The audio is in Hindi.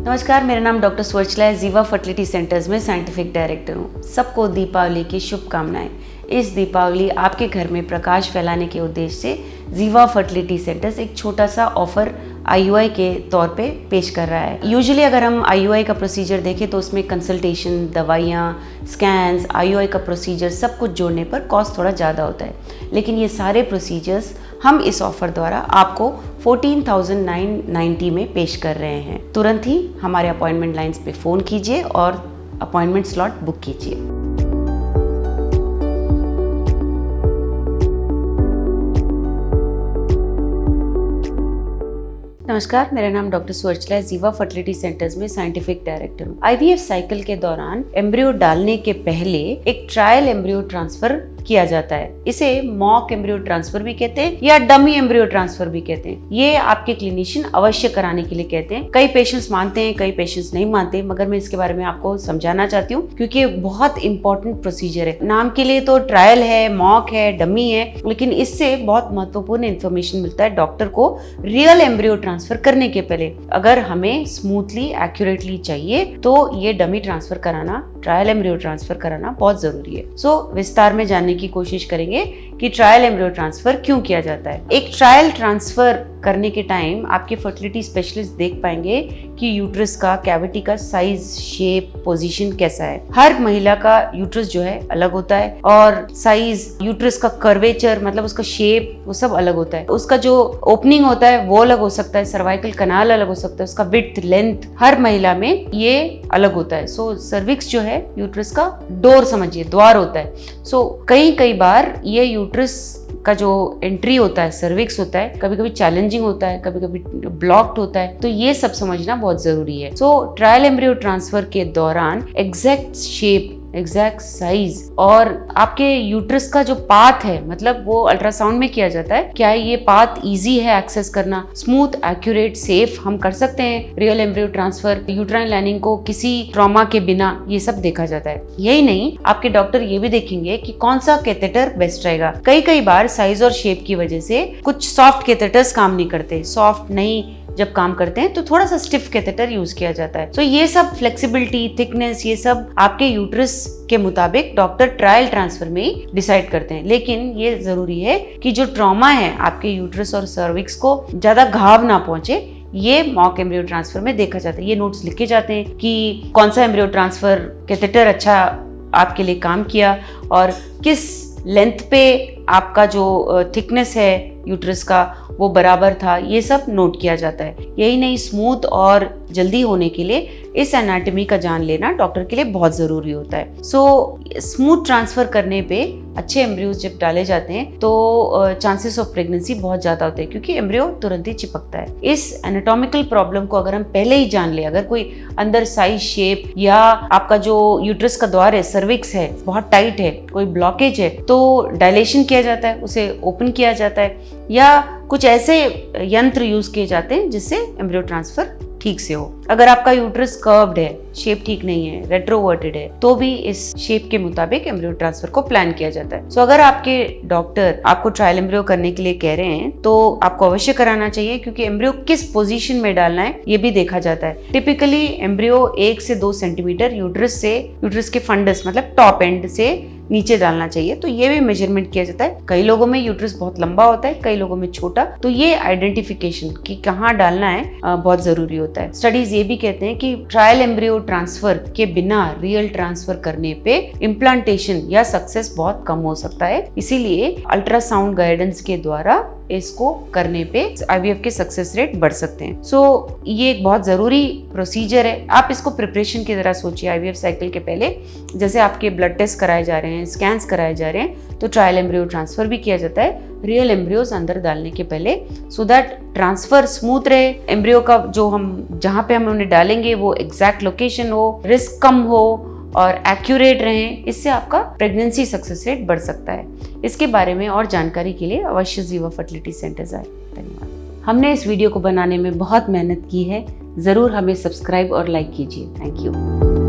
नमस्कार, मेरा नाम डॉक्टर स्वर्चला है। जीवा फर्टिलिटी सेंटर्स में साइंटिफिक डायरेक्टर हूँ। सबको दीपावली की शुभकामनाएं। इस दीपावली आपके घर में प्रकाश फैलाने के उद्देश्य से जीवा फर्टिलिटी सेंटर्स एक छोटा सा ऑफर IUI के तौर पे पेश कर रहा है। यूजुअली अगर हम IUI का प्रोसीजर देखें तो उसमें कंसल्टेशन, दवाइयाँ, स्कैन्स, IUI का प्रोसीजर सब कुछ जोड़ने पर कॉस्ट थोड़ा ज़्यादा होता है, लेकिन ये सारे प्रोसीजर्स हम इस ऑफर द्वारा आपको 14,990 में पेश कर रहे हैं। तुरंत ही हमारे अपॉइंटमेंट लाइंस पे फ़ोन कीजिए और अपॉइंटमेंट स्लॉट बुक कीजिए। नमस्कार, मेरा नाम डॉक्टर स्वर्चला है। जीवा फर्टिलिटी सेंटर्स में साइंटिफिक डायरेक्टर हूँ। IVF साइकिल के दौरान एम्ब्रियो डालने के पहले एक ट्रायल एम्ब्रियो ट्रांसफर किया जाता है। इसे मॉक एम्ब्रियो ट्रांसफर भी कहते हैं या डमी एम्ब्रियो ट्रांसफर भी कहते हैं। ये आपके क्लिनिशियन अवश्य कराने के लिए कहते हैं। कई पेशेंट्स मानते हैं, कई पेशेंट्स नहीं मानते, मगर मैं इसके बारे में आपको समझाना चाहती हूँ क्योंकि ये बहुत इंपॉर्टेंट प्रोसीजर है। नाम के लिए तो ट्रायल है, मॉक है, डमी है, लेकिन इससे बहुत महत्वपूर्ण इन्फॉर्मेशन मिलता है डॉक्टर को रियल एम्ब्रियो ट्रांसफर करने के पहले। अगर हमें स्मूथली, एक्यूरेटली चाहिए तो ये डमी ट्रांसफर कराना, ट्रायल एम्ब्रियो ट्रांसफर कराना बहुत जरूरी है। विस्तार में जानने की कोशिश करेंगे कि ट्रायल एम्ब्रियो ट्रांसफर क्यों किया जाता है। एक ट्रायल ट्रांसफर करने के टाइम आपके फर्टिलिटी स्पेशलिस्ट देख पाएंगे कि यूट्रस का, कैविटी का साइज, शेप, पोजीशन कैसा है। हर महिला का यूट्रस जो है अलग होता है और साइज, यूट्रस का कर्वेचर मतलब उसका शेप, वो सब अलग होता है। उसका जो ओपनिंग होता है वो अलग हो सकता है, सर्वाइकल कनाल अलग हो सकता है, उसका विड्थ, लेंथ हर महिला में ये अलग होता है। सर्विक्स जो है यूट्रस का डोर समझिए, द्वार होता है। कई बार ये यूट्रस का जो एंट्री होता है, सर्विक्स होता है, कभी कभी चैलेंजिंग होता है, कभी कभी ब्लॉक्ड होता है, तो ये सब समझना बहुत जरूरी है। ट्रायल एम्ब्रियो ट्रांसफर के दौरान एग्जैक्ट शेप, एग्जैक्ट साइज और आपके यूट्रस का जो पाथ है, मतलब वो अल्ट्रासाउंड में किया जाता है, क्या ये पाथ इजी है एक्सेस करना, स्मूथ, एक्यूरेट, सेफ हम कर सकते हैं real embryo transfer, uterine lining को किसी ट्रॉमा के बिना, ये सब देखा जाता है। यही नहीं, आपके डॉक्टर ये भी देखेंगे कि कौन सा कैथेटर बेस्ट रहेगा। कई बार साइज और शेप की वजह से कुछ सॉफ्ट कैथेटर्स काम नहीं करते। सॉफ्ट नहीं जब काम करते हैं तो थोड़ा सा स्टिफ कैथेटर यूज किया जाता है। ये सब फ्लेक्सिबिलिटी, थिकनेस, ये सब आपके यूट्रस के मुताबिक डॉक्टर ट्रायल ट्रांसफर में डिसाइड करते हैं। लेकिन ये जरूरी है कि जो ट्रॉमा है आपके यूट्रस और सर्विक्स को ज्यादा घाव ना पहुंचे, ये मॉक एम्ब्रियो ट्रांसफर में देखा जाता है। ये नोट्स लिखे जाते हैं कि कौन सा एम्ब्रियो ट्रांसफर कैथेटर अच्छा आपके लिए काम किया और किस लेंथ पे आपका जो थिकनेस है यूट्रस का वो बराबर था, ये सब नोट किया जाता है। यही नहीं, स्मूथ और जल्दी होने के लिए इस एनाटॉमी का जान लेना डॉक्टर के लिए बहुत ज़रूरी होता है। स्मूथ ट्रांसफ़र करने पे अच्छे एम्ब्रियोज जब डाले जाते हैं तो चांसेस ऑफ प्रेगनेंसी बहुत ज़्यादा होते हैं क्योंकि एम्ब्रियो तुरंत ही चिपकता है। इस एनाटॉमिकल प्रॉब्लम को अगर हम पहले ही जान ले, अगर कोई अंदर साइज, शेप या आपका जो यूट्रस का द्वार है, सर्विक्स है, बहुत टाइट है, कोई ब्लॉकेज है, तो डायलेशन किया जाता है, उसे ओपन किया जाता है या कुछ ऐसे यंत्र यूज किए जाते हैं जिससे एम्ब्रियो ट्रांसफर ठीक से हो। अगर आपका यूट्रस कर्व्ड है, शेप ठीक नहीं है, रेट्रोवर्टेड है, तो भी इस शेप के मुताबिक एम्ब्रियो ट्रांसफर को प्लान किया जाता है। अगर आपके डॉक्टर आपको ट्रायल एम्ब्रियो करने के लिए कह रहे हैं तो आपको अवश्य कराना चाहिए क्योंकि एम्ब्रियो किस पोजीशन में डालना है ये भी देखा जाता है। टिपिकली एम्ब्रियो 1 से 2 सेंटीमीटर यूट्रस के फंडस मतलब टॉप एंड से नीचे डालना चाहिए, तो ये भी मेजरमेंट किया जाता है। कई लोगों में यूट्रस बहुत लंबा होता है, कई लोगों में छोटा, तो ये आइडेंटिफिकेशन कि कहाँ डालना है बहुत जरूरी होता है। स्टडीज ये भी कहते हैं कि ट्रायल एम्ब्रियो ट्रांसफर के बिना रियल ट्रांसफर करने पे इम्प्लांटेशन या सक्सेस बहुत कम हो सकता है। इसीलिए अल्ट्रासाउंड गाइडेंस के द्वारा इसको करने पे IVF के सक्सेस रेट बढ़ सकते हैं। ये एक बहुत जरूरी प्रोसीजर है। आप इसको प्रिपरेशन की तरह सोचिए। IVF साइकिल के पहले जैसे आपके ब्लड टेस्ट कराए जा रहे हैं, स्कैन्स कराए जा रहे हैं, तो ट्रायल एम्ब्रियो ट्रांसफर भी किया जाता है रियल एम्ब्रियोज अंदर डालने के पहले, सो दैट ट्रांसफर स्मूथ रहे। एम्ब्रियो का जो हम जहाँ पे हम उन्हें डालेंगे वो एग्जैक्ट लोकेशन हो, रिस्क कम हो और एक्यूरेट रहें। इससे आपका प्रेगनेंसी सक्सेस रेट बढ़ सकता है। इसके बारे में और जानकारी के लिए अवश्य जीवा फर्टिलिटी सेंटर्स आए। धन्यवाद। हमने इस वीडियो को बनाने में बहुत मेहनत की है। ज़रूर हमें सब्सक्राइब और लाइक कीजिए। Thank you.